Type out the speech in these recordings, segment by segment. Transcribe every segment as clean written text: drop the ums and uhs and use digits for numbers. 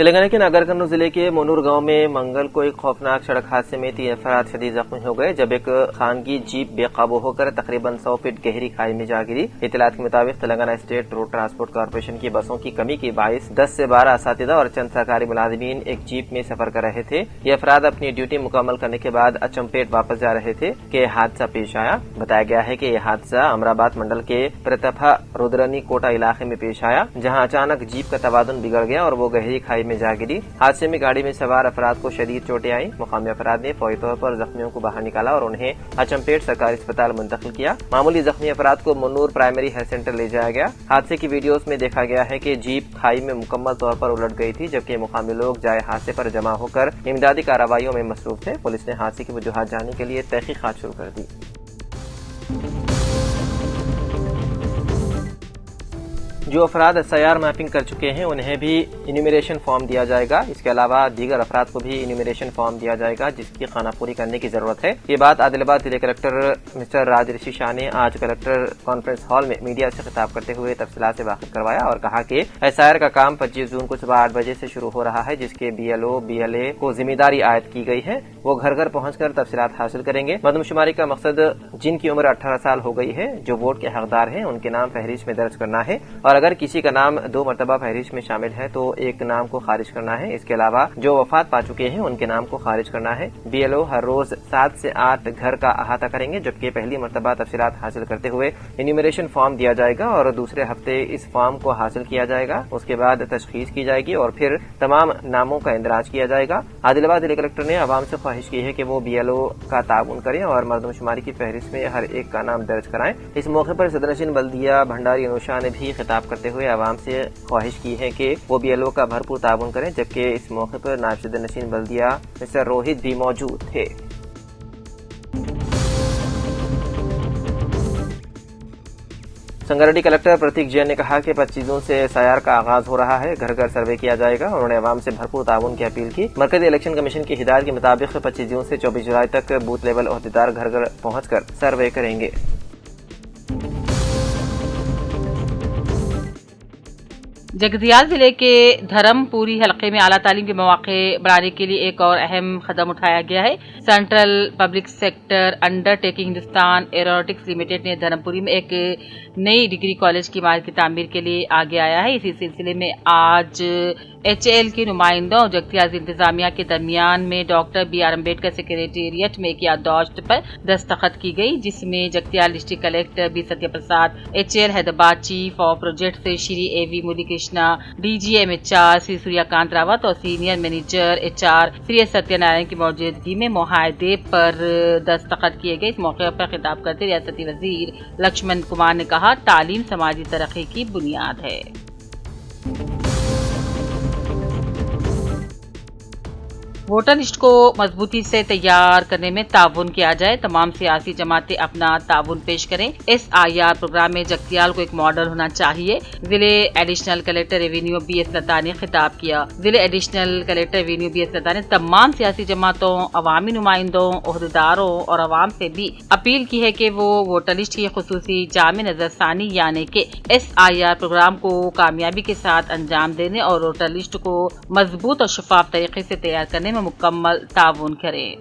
تلنگانہ کے ناگر کرنول ضلع کے مونور گاؤں میں منگل کو ایک خوفناک سڑک حادثے میں 3 افراد شدید زخمی ہو گئے جب ایک خانگی جیپ بے قابو ہو کر تقریباً 100 فٹ گہری کھائی میں جا گری۔ اطلاعات کے مطابق Telangana state road transport corporation کی بسوں کی کمی کے باعث 10 سے 12 اساتذہ اور چند سرکاری ملازمین ایک جیپ میں سفر کر رہے تھے۔ یہ افراد اپنی ڈیوٹی مکمل کرنے کے بعد اچمپیٹ واپس جا رہے تھے کہ حادثہ پیش آیا۔ بتایا گیا ہے کہ یہ حادثہ امرآباد منڈل کے پرتپا رودرنی کوٹا علاقے میں پیش آیا، جہاں اچانک جیپ کا توازن بگڑ گیا اور وہ گہری کھائی میں جا گری۔ حادثے میں گاڑی میں سوار افراد کو شدید چوٹیں آئیں۔ مقامی افراد نے فوری طور پر زخمیوں کو باہر نکالا اور انہیں اچمپیٹ سرکاری اسپتال منتقل کیا۔ معمولی زخمی افراد کو مونور پرائمری ہیلتھ سینٹر لے جایا گیا۔ حادثے کی ویڈیوز میں دیکھا گیا ہے کہ جیپ کھائی میں مکمل طور پر الٹ گئی تھی، جبکہ مقامی لوگ جائے حادثے پر جمع ہو کر امدادی کارروائیوں میں مصروف تھے۔ پولیس نے حادثے کی وجوہات جاننے کے لیے تحقیقات شروع کر دی۔ جو افراد SIR میپنگ کر چکے ہیں انہیں بھی انیومریشن فارم دیا جائے گا۔ اس کے علاوہ دیگر افراد کو بھی انیومریشن فارم دیا جائے گا جس کی خانہ پوری کرنے کی ضرورت ہے۔ یہ بات عادل آباد ضلع کلکٹر مسٹر راج رشی شاہ نے آج کلکٹر کانفرنس ہال میں میڈیا سے خطاب کرتے ہوئے تفصیلات سے واقف کروایا اور کہا کہ SIR کا کام 25 جون کو صبح 8 بجے سے شروع ہو رہا ہے، جس کے BLO BLA کو ذمہ داری عائد کی گئی ہے۔ وہ گھر گھر پہنچ کر تفصیلات حاصل کریں گے۔ مردم شماری کا مقصد جن کی عمر 18 سال ہو گئی ہے، جو ووٹ کے حقدار ہیں، ان کے نام فہرست میں درج کرنا ہے، اور اگر کسی کا نام 2 مرتبہ فہرست میں شامل ہے تو ایک نام کو خارج کرنا ہے۔ اس کے علاوہ جو وفات پا چکے ہیں ان کے نام کو خارج کرنا ہے۔ BLO ہر روز 7 سے 8 گھر کا احاطہ کریں گے، جبکہ پہلی مرتبہ تفصیلات حاصل کرتے ہوئے انیومریشن فارم دیا جائے گا اور دوسرے ہفتے اس فارم کو حاصل کیا جائے گا۔ اس کے بعد تشخیص کی جائے گی اور پھر تمام ناموں کا اندراج کیا جائے گا۔ عادل آباد ضلع کلکٹر نے عوام سے خواہش کی ہے کہ وہ BLO کا تعاون کریں اور مردم شماری کی فہرست میں ہر ایک کا نام درج کرائیں۔ اس موقع پر صدرنشین بلدیہ بھنڈاری انوشا نے بھی خطاب کرتے ہوئے عوام سے خواہش کی ہے کہ وہ BLO کا بھرپور تعاون کریں، جبکہ اس موقع پر نائب صدر نشین بلدیہ مسٹر روہت بھی موجود تھے۔ سنگاریڈی کلکٹر پرتیک جین نے کہا کہ 25 جون سے SIR کا آغاز ہو رہا ہے، گھر گھر سروے کیا جائے گا۔ انہوں نے عوام سے بھرپور تعاون کی اپیل کی۔ مرکزی الیکشن کمیشن کی ہدایت کے مطابق 25 جون سے 24 جولائی تک بوتھ لیول عہدیدار گھر گھر پہنچ کر سروے کریں گے۔ جگتیال ضلع کے دھرم پوری حلقے میں اعلیٰ تعلیم کے مواقع بڑھانے کے لیے ایک اور اہم قدم اٹھایا گیا ہے۔ Central public sector under taking Hindustan aeronautics limited نے دھرم پوری میں ایک نئی ڈگری کالج کی عمارت کی تعمیر کے لیے آگے آیا ہے۔ اسی سلسلے میں آج HAL کے نمائندوں اور جگتیال انتظامیہ کے درمیان میں ڈاکٹر BR امبیڈکر سیکریٹریٹ میں ایک یادداشت پر دستخط کی گئی، جس میں Jagtial district collector B Satya Prasad, HAL Hyderabad chief of projects Shri AV Malli Krishna, DG MHR شری سوریا کانت راوت اور سینئر مینیجر HR شری ایس ستیہ نارائن کی موجودگی میں معاہدے پر دستخط کیے گئے۔ اس موقع پر خطاب کرتے ریاستی وزیر لکشمن کمار نے کہا، تعلیم سماجی ترقی کی بنیاد ہے۔ ووٹر لسٹ کو مضبوطی سے تیار کرنے میں تعاون کیا جائے، تمام سیاسی جماعتیں اپنا تعاون پیش کریں۔ SIR پروگرام میں جگتیال کو ایک ماڈل ہونا چاہیے، ضلع ایڈیشنل کلیکٹر ریونیو BS لتا نے خطاب کیا۔ ضلع ایڈیشنل کلیکٹر ریونیو BS لتا نے تمام سیاسی جماعتوں، عوامی نمائندوں، عہدیداروں اور عوام سے بھی اپیل کی ہے کہ وہ ووٹر لسٹ کی خصوصی جامع نظر ثانی یعنی کہ SIR پروگرام کو کامیابی کے ساتھ انجام دینے اور ووٹر لسٹ کو مضبوط اور شفاف طریقے سے تیار کرنے میں مکمل تعاون کریں۔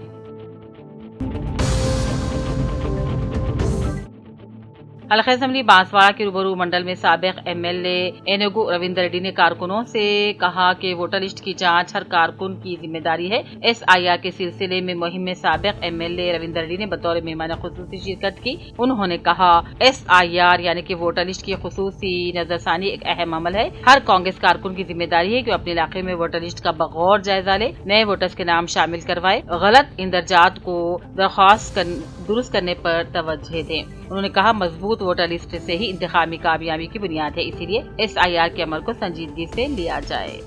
حلقہ اسمبلی بانسواڑہ کے روبرو منڈل میں سابق MLA اینوگو رویندر ریڈی نے کارکنوں سے کہا کہ ووٹر لسٹ کی جانچ ہر کارکن کی ذمہ داری ہے۔ SIR کے سلسلے میں مہم میں سابق MLA رویندر ریڈی نے بطور مہمان خصوصی شرکت کی۔ انہوں نے کہا، SIR یعنی کہ ووٹر لسٹ کی خصوصی نظر ثانی ایک اہم عمل ہے۔ ہر کانگریس کارکن کی ذمہ داری ہے کہ وہ اپنے علاقے میں ووٹر لسٹ کا بغور جائزہ لے، نئے ووٹرز کے نام شامل کروائے، غلط اندراجات کو درست کرنے پر توجہ دیں۔ انہوں نے کہا، مضبوط ووٹر لسٹ سے ہی انتخابی کامیابی کی بنیاد ہے، اسی لیے SIR کے عمل کو سنجیدگی سے لیا جائے۔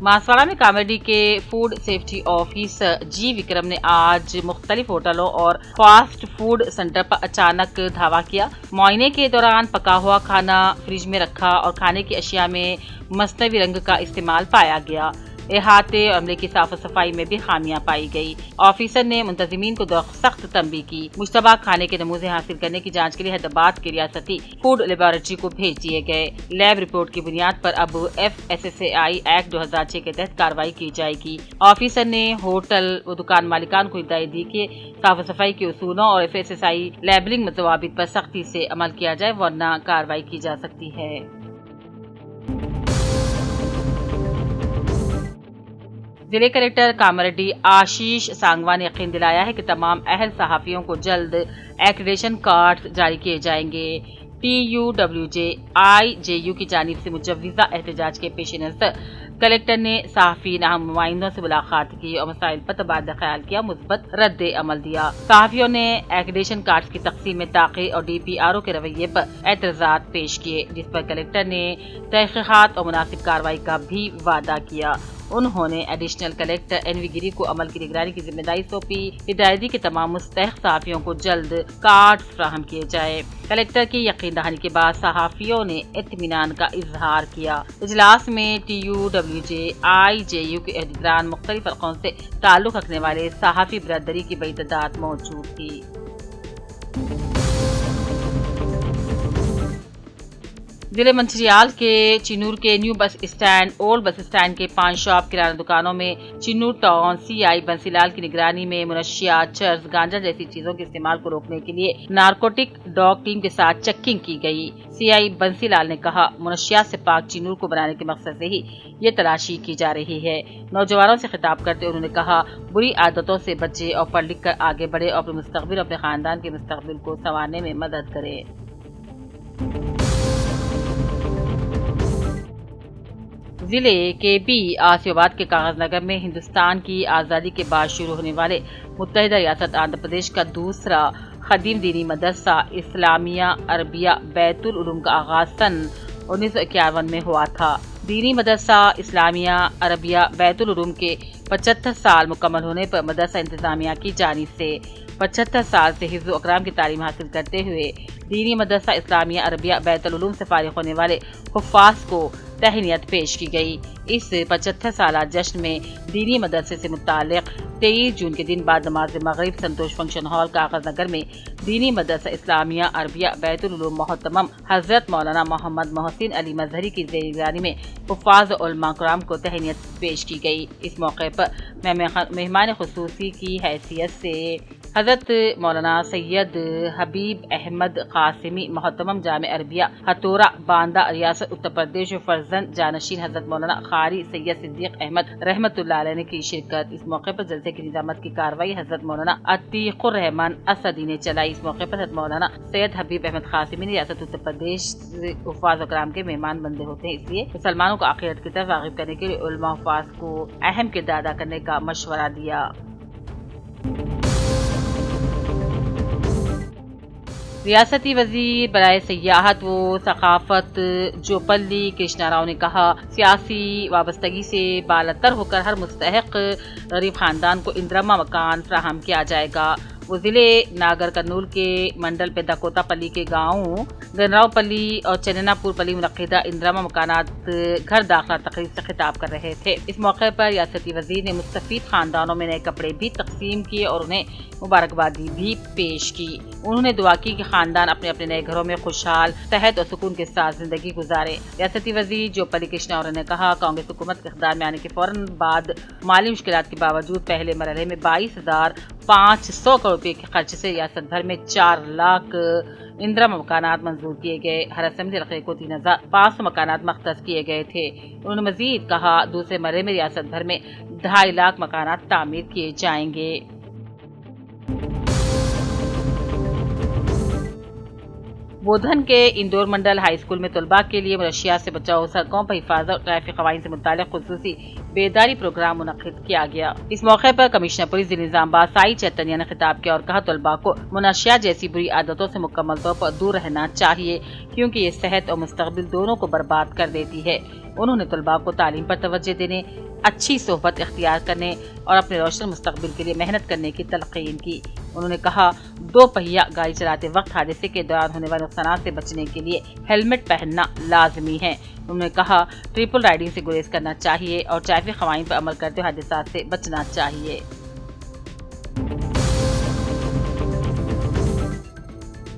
بانسواڑہ میں کامیڈی کے food safety officer G Vikram نے آج مختلف ہوٹلوں اور فاسٹ فوڈ سینٹر پر اچانک دھاوا کیا۔ معائنے کے دوران پکا ہوا کھانا فریج میں رکھا اور کھانے کی اشیاء میں مصنوعی رنگ کا استعمال پایا گیا۔ احاطے اور عملے کی صاف صفائی میں بھی خامیاں پائی گئی۔ آفیسر نے منتظمین کو سخت تنبیہ کی۔ مشتبہ کھانے کے نمونے حاصل کرنے کی جانچ کے لیے حیدرآباد کی ریاستی فوڈ لیبارٹری کو بھیج دیے گئے۔ لیب رپورٹ کی بنیاد پر اب FSSAI ایکٹ 2006 کے تحت کارروائی کی جائے گی۔ آفیسر نے ہوٹل و دکان مالکان کو ہدایت دی کہ صاف صفائی کے اصولوں اور FSSAI لیبلنگ ضوابط پر سختی سے عمل کیا جائے ورنہ کارروائی کی جا سکتی ہے۔ ضلع کلکٹر کاماریڈی آشیش سانگوا نے یقین دلایا ہے کہ تمام اہل صحافیوں کو جلد ایکریڈیشن کارڈ جاری کیے جائیں گے۔ TUWJ/IJU کی جانب سے مجوزہ احتجاج کے پیش نظر کلکٹر نے صحافی اہم نمائندوں سے ملاقات کی اور مسائل پر تبادلہ خیال کیا، مثبت رد عمل دیا۔ صحافیوں نے ایکریڈیشن کارڈز کی تقسیم میں تاخیر اور DPRO کے رویے پر اعتراضات پیش کیے، جس پر کلکٹر نے تحقیقات اور مناسب کارروائی کا بھی وعدہ کیا۔ انہوں نے ایڈیشنل کلکٹر NV گری کو عمل کی نگرانی کی ذمہ داری سونپی، ہدایت دی کہ تمام مستحق صحافیوں کو جلد کارڈ فراہم کیے جائے۔ کلکٹر کی یقین دہانی کے بعد صحافیوں نے اطمینان کا اظہار کیا۔ اجلاس میں TUWJ/IJU کے عہدیداران، مختلف فرقوں سے تعلق رکھنے والے صحافی برادری کی بڑی تعداد موجود تھی۔ ضلع منچریال کے چنور کے new bus stand, old bus stand کے 5 شاپ کرانہ دکانوں میں چنور ٹاؤن CI بنسی لال کی نگرانی میں منشیات، چرس، گانجا جیسی چیزوں کے استعمال کو روکنے کے لیے نارکوٹک ڈاگ ٹیم کے ساتھ چیکنگ کی گئی۔ CI بنسی لال نے کہا، منشیات سے پاک چنور کو بنانے کے مقصد سے ہی یہ تلاشی کی جا رہی ہے۔ نوجوانوں سے خطاب کرتے انہوں نے کہا، بری عادتوں سے بچے اور پڑھ لکھ کر آگے بڑھے اور اپنے مستقبل اور اپنے خاندان کے مستقبل کو سنوارنے میں مدد کرے۔ ضلع کے بی آسیہ آباد کے کاغذ نگر میں ہندوستان کی آزادی کے بعد شروع ہونے والے متحدہ ریاست آندھرا پردیش کا دوسرا قدیم دینی مدرسہ اسلامیہ عربیہ بیت العلوم کا آغاز سن 1951 میں ہوا تھا۔ دینی مدرسہ اسلامیہ عربیہ بیت العلوم کے 75 سال مکمل ہونے پر مدرسہ انتظامیہ کی جانب سے 75 سال سے حفظ و اکرام کی تعلیم حاصل کرتے ہوئے دینی مدرسہ اسلامیہ عربیہ بیت العلوم سے فارغ ہونے والے حفاظ کو تہنیت پیش کی گئی۔ اس 75 سالہ جشن میں دینی مدرسے سے متعلق 23 جون کے دن بعد نماز مغرب سنتوش فنکشن ہال کاغذ نگر میں دینی مدرسہ اسلامیہ عربیہ بیت العلوم محترم حضرت مولانا محمد محسن علی مظہری کی زیر نگرانی میں حفاظ علماء کرام کو تہنیت پیش کی گئی۔ اس موقع پر مہمان خصوصی کی حیثیت سے حضرت مولانا سید حبیب احمد قاسمی محترم جامع عربیہ ہتھورا باندہ ریاست اتر پردیش فرزند جانشین حضرت مولانا قاری سید صدیق احمد رحمۃ اللہ علیہ کی شرکت۔ اس موقع پر جلسے کی نظامت کی کارروائی حضرت مولانا عتیق الرحمان اسدی نے چلائی۔ اس موقع پر حضرت مولانا سید حبیب احمد قاسمی نے ریاست اتر پردیش حفاظ اکرام کے مہمان بندے ہوتے ہیں، اس لیے مسلمانوں کو آخرت کی طرف راغب کرنے کے لیے علماء حفاظ کو اہم کردار ادا کرنے کا مشورہ دیا۔ ریاستی وزیر برائے سیاحت و ثقافت جوپلی کرشنا راؤ نے کہا، سیاسی وابستگی سے بالاتر ہو کر ہر مستحق غریب خاندان کو اندرما مکان فراہم کیا جائے گا۔ وہ ضلع ناگر کرنول کے منڈل پیداکوتا پلی کے گاؤں گنراؤ پلی اور چننا پور پلی منعقدہ اندرما مکانات گھر داخلہ تقریب سے خطاب کر رہے تھے۔ اس موقع پر ریاستی وزیر نے مستفید خاندانوں میں نئے کپڑے بھی تقسیم کیے اور انہیں مبارکبادی بھی پیش کی۔ انہوں نے دعا کی کہ خاندان اپنے اپنے نئے گھروں میں خوشحال، صحت اور سکون کے ساتھ زندگی گزارے۔ ریاستی وزیر جوپلی کرشنا راؤ نے کہا، کانگریس حکومت کے اقتدار میں آنے کے فوراً بعد مالی مشکلات کے باوجود پہلے مرحلے میں 22,500 کروڑ روپے کے خرچ سے ریاست بھر میں 4 لاکھ اندرما مکانات منظور کیے گئے۔ ہر اسمبلی حلقے کو 3,500 مکانات مختص کیے گئے تھے۔ انہوں نے مزید کہا، دوسرے مرحلے میں ریاست بھر میں 2.5 لاکھ مکانات تعمیر کیے جائیں گے۔ بودھن کے اندور منڈل ہائی اسکول میں طلباء کے لیے منشیات سے بچاؤ، سڑکوں پر حفاظت اور ٹریفک قوانین سے متعلق خصوصی بیداری پروگرام منعقد کیا گیا۔ اس موقع پر کمشنر پولیس ضلع نظام آباد سائی چیتنیا نے خطاب کیا اور کہا، طلباء کو منشیات جیسی بری عادتوں سے مکمل طور پر دور رہنا چاہیے، کیونکہ یہ صحت اور مستقبل دونوں کو برباد کر دیتی ہے۔ انہوں نے طلباء کو تعلیم پر توجہ دینے، اچھی صحبت اختیار کرنے اور اپنے روشن مستقبل کے لیے محنت کرنے کی تلقین کی۔ انہوں نے کہا 2 پہیہ گاڑی چلاتے وقت حادثے کے دوران ہونے والے نقصانات سے بچنے کے لیے ہیلمٹ پہننا لازمی ہے۔ انہوں نے کہا ٹرپل رائڈنگ سے گریز کرنا چاہیے اور ٹریفک قوانین پر عمل کرتے ہوئے حادثات سے بچنا چاہیے۔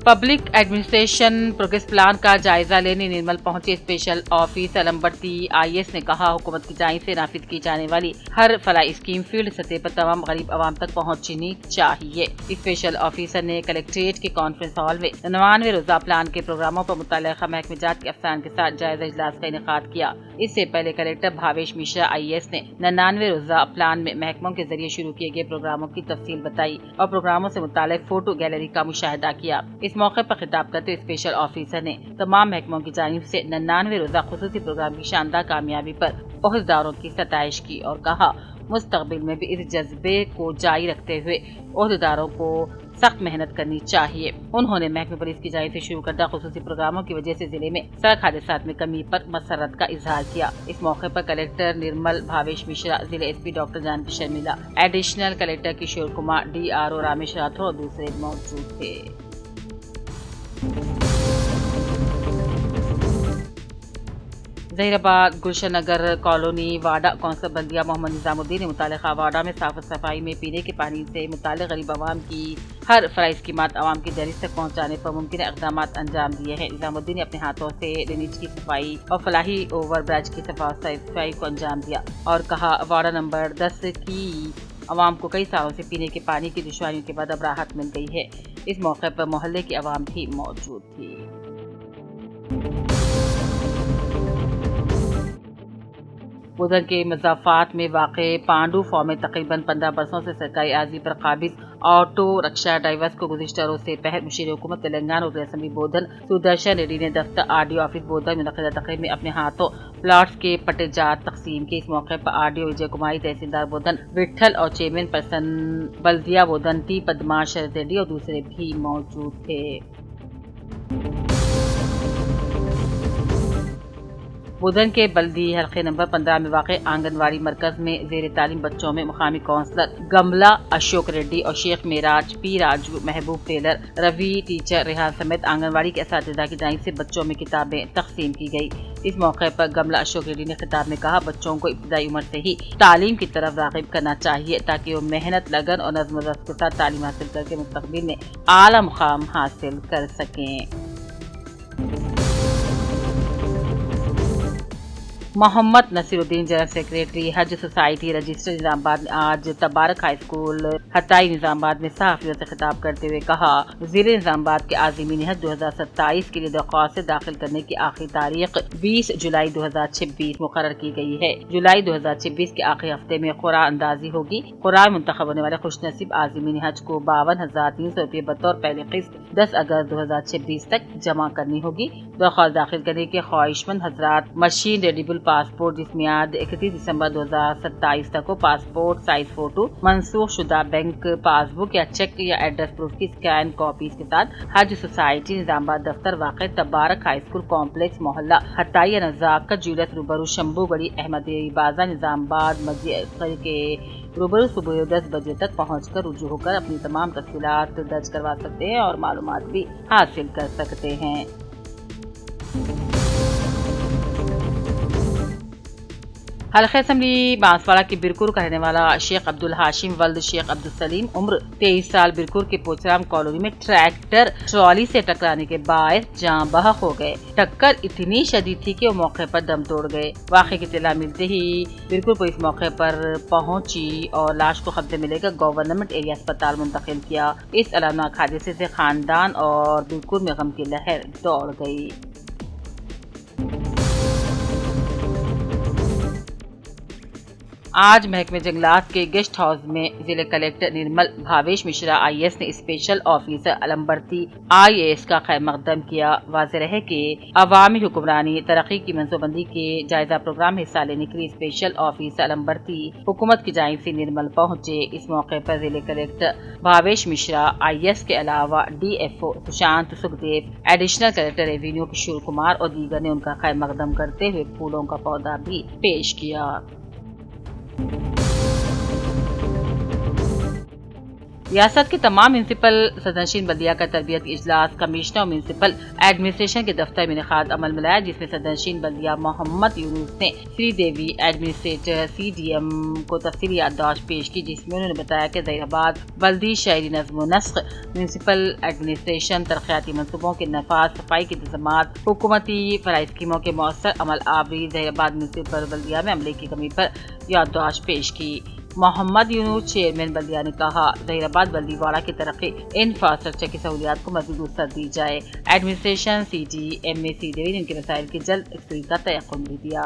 پبلک ایڈمنسٹریشن پروگریس پلان کا جائزہ لینے نرمل پہنچے اسپیشل آفیسر علمبرتی IAS نے کہا حکومت کی جانب سے نافذ کی جانے والی ہر فلاحی اسکیم فیلڈ سطح پر تمام غریب عوام تک پہنچنی چاہیے۔ اسپیشل آفیسر نے کلیکٹریٹ کے کانفرنس ہال میں 99 روزہ پلان کے پروگراموں پر متعلقہ محکمہ جات کے افسران کے ساتھ جائزہ اجلاس کا انعقاد کیا۔ اس سے پہلے کلیکٹر بھاویش مشرا IAS نے 99 روزہ پلان میں محکموں کے ذریعے شروع کیے گئے پروگراموں کی تفصیل بتائی اور پروگراموں سے متعلق فوٹو گیلری کا مشاہدہ کیا۔ اس موقع پر خطاب کرتے ہوئے اسپیشل آفیسر نے تمام محکموں کی جانب سے 99 روزہ خصوصی پروگرام کی شاندار کامیابی پر عہدیداروں کی ستائش کی اور کہا مستقبل میں بھی اس جذبے کو جاری رکھتے ہوئے عہدیداروں کو سخت محنت کرنی چاہیے۔ انہوں نے محکمہ پولیس کی جانب سے شروع کردہ خصوصی پروگراموں کی وجہ سے ضلع میں سڑک حادثات میں کمی پر مسرت کا اظہار کیا۔ اس موقع پر کلیکٹر نرمل بھاویش مشرا، ضلع SP doctor Janaki Sharmila, additional collector Kishore Kumar, DRO Ramesh Rathore اور دوسرے موجود تھے۔ Zaheerabad Gulshan Nagar colony ward council بلدیہ محمد نظام الدین نے متعلقہ واڈا میں صاف صفائی میں پینے کے پانی سے متعلق غریب عوام کی ہر فلاحی اسکیمات عوام کی دہلیز تک پہنچانے پر ممکنہ اقدامات انجام دیے ہیں۔ نظام الدین نے اپنے ہاتھوں سے ڈرینیج کی صفائی اور فلاحی اوور برج کی صفائی کو انجام دیا اور کہا واڈا نمبر 10 کی عوام کو کئی سالوں سے پینے کے پانی کی دشواریوں کے بعد اب راحت مل گئی ہے۔ اس موقع پر محلے کی عوام بھی موجود تھی۔ بدھن کے مضافات میں واقع پانڈو فارم میں تقریباً 15 برسوں سے سرکاری عارضی پر قابض آٹو رکشا ڈرائیورز کو گزشتہ روز سے پہل مشیر حکومت تلنگانہ رکن اسمبلی بودھن سدرشن ریڈی نے دفتر RDO آفس بودھن میں منعقدہ تقریب میں اپنے ہاتھوں پلاٹس کے پٹے جات تقسیم کیے۔ اس موقع پر RDO وجے کماری، تحصیلدار بودھن وٹھل اور چیئرمین پرسن بلدیہ بودھن T پدما شرد ریڈی اور دوسرے بھی موجود تھے۔ بدھن کے بلدی حلقے نمبر 15 میں واقع آنگن واڑی مرکز میں زیر تعلیم بچوں میں مقامی کونسلر گملا اشوک ریڈی اور شیخ معراج P راجو، محبوب ٹیلر، روی ٹیچر ریحان سمیت آنگن واڑی کے اساتذہ کی جانب سے بچوں میں کتابیں تقسیم کی گئی۔ اس موقع پر گملا اشوک ریڈی نے خطاب میں کہا بچوں کو ابتدائی عمر سے ہی تعلیم کی طرف راغب کرنا چاہیے تاکہ وہ محنت، لگن اور نظم و ضبط کے ساتھ تعلیم حاصل کر کے مستقبل میں اعلیٰ مقام حاصل کر سکیں۔ محمد نصیر الدین جنرل سیکریٹری حج سوسائٹی رجسٹر نظام آباد نے آج تبارک ہائی اسکول ہتائی نظام آباد میں صحافیوں سے خطاب کرتے ہوئے کہا ضلع نظام آباد کے عازمین حج 2027 کے لیے درخواستیں داخل کرنے کی آخری تاریخ 20 جولائی 2026 مقرر کی گئی ہے۔ جولائی 2026 کے آخری ہفتے میں قرعہ اندازی ہوگی۔ قرعہ منتخب ہونے والے خوش نصیب عازمین حج کو 52,300 روپے بطور پہلی قسط 10 اگست 2026 تک جمع کرنی ہوگی۔ درخواست داخل کرنے کے خواہشمند حضرات مشین ریڈیبل پاسپورٹ جس میعاد 31 دسمبر 2027 تک ہو، پاسپورٹ سائز فوٹو، منسوخ شدہ بینک پاس بک یا چیک یا ایڈریس پروف کی اسکین کاپیز کے ساتھ حج سوسائٹی نظام آباد دفتر واقع تبارک ہائی اسکول کمپلیکس محلہ ہتائی نزاکت جولت روبرو شمبو گڑی احمدی بازار نظام آباد مسجد کے روبرو صبح 10 بجے تک پہنچ کر رجوع ہو کر اپنی تمام تفصیلات درج کروا سکتے ہیں اور معلومات بھی حاصل کر سکتے ہیں۔ حلقہ اسمبلی بانسواڑہ کے برکور کا رہنے والا شیخ عبدالحاشم ولد شیخ عبدالسلیم عمر 23 سال برکور کے پوچرام کالونی میں ٹریکٹر ٹرالی سے ٹکرانے کے باعث جاں بحق ہو گئے۔ ٹکر اتنی شدید تھی کہ وہ موقع پر دم توڑ گئے۔ واقعے کی اطلاع ملتے ہی برکور پولیس موقع پر پہنچی اور لاش کو قبضے میں لے کر گورنمنٹ ایریا اسپتال منتقل کیا۔ اس المناک حادثے سے خاندان اور برکور میں غم کی لہر دوڑ گئی۔ آج محکمہ جنگلات کے گیسٹ ہاؤس میں ضلع کلیکٹر نرمل بھاویش مشرا IAS نے اسپیشل آفیسر علمبرتی IAS کا خیر مقدم کیا۔ واضح رہے کہ عوامی حکمرانی ترقی کی منصوبہ بندی کے جائزہ پروگرام میں حصہ لینے کے لیے اسپیشل آفیسر علمبرتی حکومت کی جانب سے نرمل پہنچے۔ اس موقع پر ضلع کلیکٹر بھاویش مشرا IAS کے علاوہ DFO Sushant Sukhdev, additional collector revenue Kishore Kumar اور دیگر نے ان کا خیر مقدم کرتے ہوئے پھولوں کا پودا بھی پیش کیا۔ ریاست کے تمام میونسپل صدرنشین بلدیہ کا تربیتی اجلاس کمشنر اور میونسپل ایڈمنسٹریشن کے دفتر میں انعقاد عمل میں لایا، جس میں صدرنشین بلدیہ محمد یونس نے سری دیوی ایڈمنسٹریٹر CDM کو تفصیلی یادداشت پیش کی، جس میں انہوں نے بتایا کہ ظہیر آباد بلدی شہری نظم و نسق، میونسپل ایڈمنسٹریشن، ترقیاتی منصوبوں کے نفاذ، صفائی کے انتظامات، حکومتی فلاحی اسکیموں کے مؤثر عمل آوری، ظہیر آباد میونسپل بلدیہ میں عملے کی کمی پر یادداشت پیش کی۔ محمد یونس چیئرمین بلدیہ نے کہا، ظہیر آباد بلدی واڑہ کی ترقی، انفراسٹرکچر کی سہولیات کو مزید وسعت دی جائے۔ ایڈمنسٹریشن CDM میں سری دیوی نے ان کے مسائل کی جلد حل کا تیقن بھی دیا۔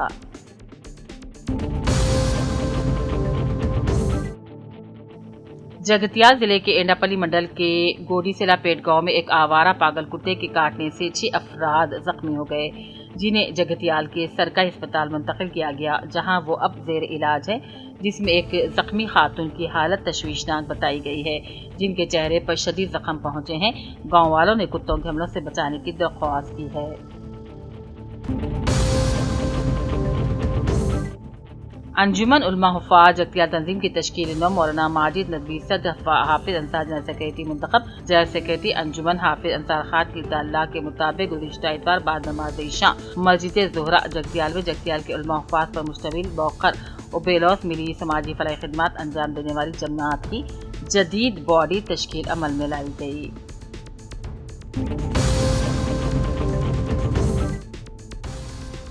جگتیال ضلع کے اینڈاپلی منڈل کے گوڈی سیلا پیٹ گاؤں میں ایک آوارہ پاگل کتے کے کاٹنے سے 6 افراد زخمی ہو گئے، جنہیں جگتیال کے سرکاری ہسپتال منتقل کیا گیا، جہاں وہ اب زیر علاج ہیں، جس میں ایک زخمی خاتون کی حالت تشویشناک بتائی گئی ہے، جن کے چہرے پر شدید زخم پہنچے ہیں۔ گاؤں والوں نے کتوں کے حملوں سے بچانے کی درخواست کی ہے۔ انجمن علماء حفاظ جگتیال تنظیم کی تشکیل نو مولانا ماجد ندوی صدر حافظ انصار جنرل سیکریٹری منتخب۔ جنرل سیکریٹری انجمن حافظ انصار خان کی اطلاع کے مطابق گزشتہ اتوار بعد نماز عشاء مسجد زہرہ جگتیال میں جگتیال کے علماء حفاظ پر مشتمل بوقر و بیلوس ملی سماجی فلاحی خدمات انجام دینے والی جماعت کی جدید باڈی تشکیل عمل میں لائی گئی۔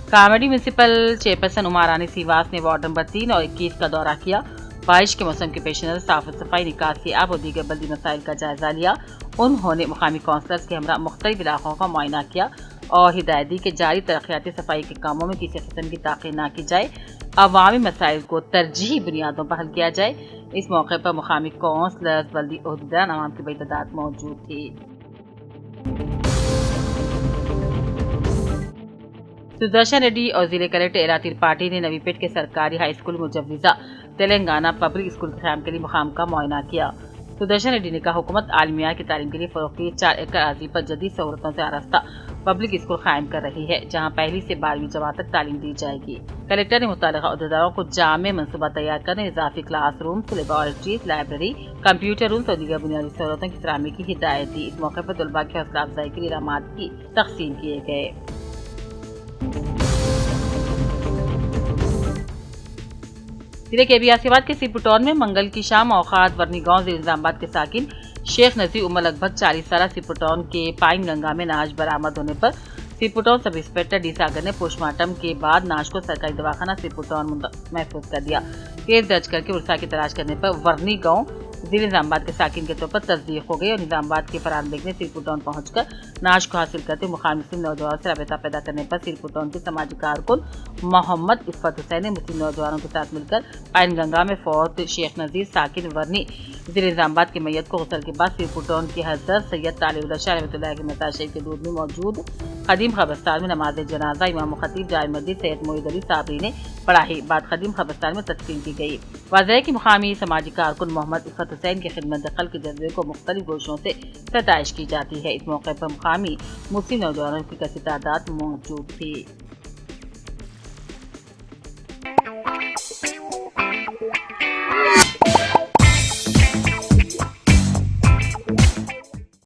کامیڈی میونسپل چیئرپرسن عمار رانی سیواس نے وارڈ نمبر 3 اور 21 کا دورہ کیا۔ بارش کے موسم کے پیش نظر صاف صفائی، نکاسی آب اور دیگر بلدی مسائل کا جائزہ لیا۔ انہوں نے مقامی کونسلرز کے ہمراہ مختلف علاقوں کا معائنہ کیا اور ہدایت دی کہ جاری ترقیاتی صفائی کے کاموں میں کسی قسم کی تاخیر نہ کی جائے، عوامی مسائل کو ترجیحی بنیادوں پر حل کیا جائے۔ اس موقع پر مقامی کونسلرز، بلدی عہدیداران، عوام کی بڑی تعداد موجود تھی۔ سدرشن ریڈی اور ضلع کلکٹر ایرا ترپاٹھی نے نوی پیٹ کے سرکاری ہائی اسکول مجوزہ تلنگانہ پبلک اسکول کے قیام کے لیے مقام کا معائنہ کیا۔ سدرشن ریڈی نے کہا، حکومت عالمی معیار کی تعلیم کے لیے فروغ کے لیے 4 ایکڑ اراضی پر جدید سہولتوں سے آراستہ پبلک اسکول قائم کر رہی ہے، جہاں پہلی سے 12ویں جماعت تک تعلیم دی جائے گی۔ کلکٹر نے متعلقہ عہدیداروں کو جامع منصوبہ تیار کرنے، اضافی class rooms, laboratories, library, computer rooms اور دیگر بنیادی سہولتوں کی فراہمی کی ہدایت دی۔ اس موقع پر طلباء کی حوصلہ افزائی کے لیے انعامات کی تقسیم کیے گئے۔ ضلع کے ایبی آباد کے سرپٹون میں منگل کی شام اوقات ورنی گاؤں ضلع نظام آباد کے ساکن شیخ نذیر عمر لگ بھگ 40 سالہ سرپٹون کے پائن گنگا میں نعش برآمد ہونے پر سرپٹون سب انسپکٹر ڈی ساگر نے پوسٹ مارٹم کے بعد نعش کو سرکاری دواخانہ سرپٹون محفوظ کر دیا۔ کیس درج کر کے ورثاء کی تلاش کرنے پر ورنی گاؤں ضلع نظام آباد کے ساکن کے طور پر تصدیق ہو گئی اور نظام آباد کے فرحان بیگ نے سرپٹون پہنچ کر نعش کو حاصل کرتے مقامی مسلم نوجوانوں سے رابطہ پیدا کرنے پر سرپٹون کے سماجی کارکن محمد عفت حسین نے مسلم نوجوانوں کے ساتھ مل کر پائن گنگا میں فوت شیخ نذیر ساکن ورنی ضلع نظام آباد کی میت کو غسل کے بعد سرپٹون کے حضرت سید طالب اللہ شاہ رحمۃ اللہ کے مزار شریف کے دودھ میں موجود قدیم قبرستان میں نماز جنازہ امام و خطیب جامع مسجد سید محی الدین صابری نے پڑھائی، بعد قدیم قبرستان میں تدفین کی گئی۔ واضح ہے کہ مقامی سماجی کارکن محمد عفت حسین کے خدمت دخل کے جذبے کو مختلف گوشوں سے ستائش کی جاتی ہے۔ اس موقع پر مقامی مسلم نوجوانوں کی کثیر تعداد موجود تھی۔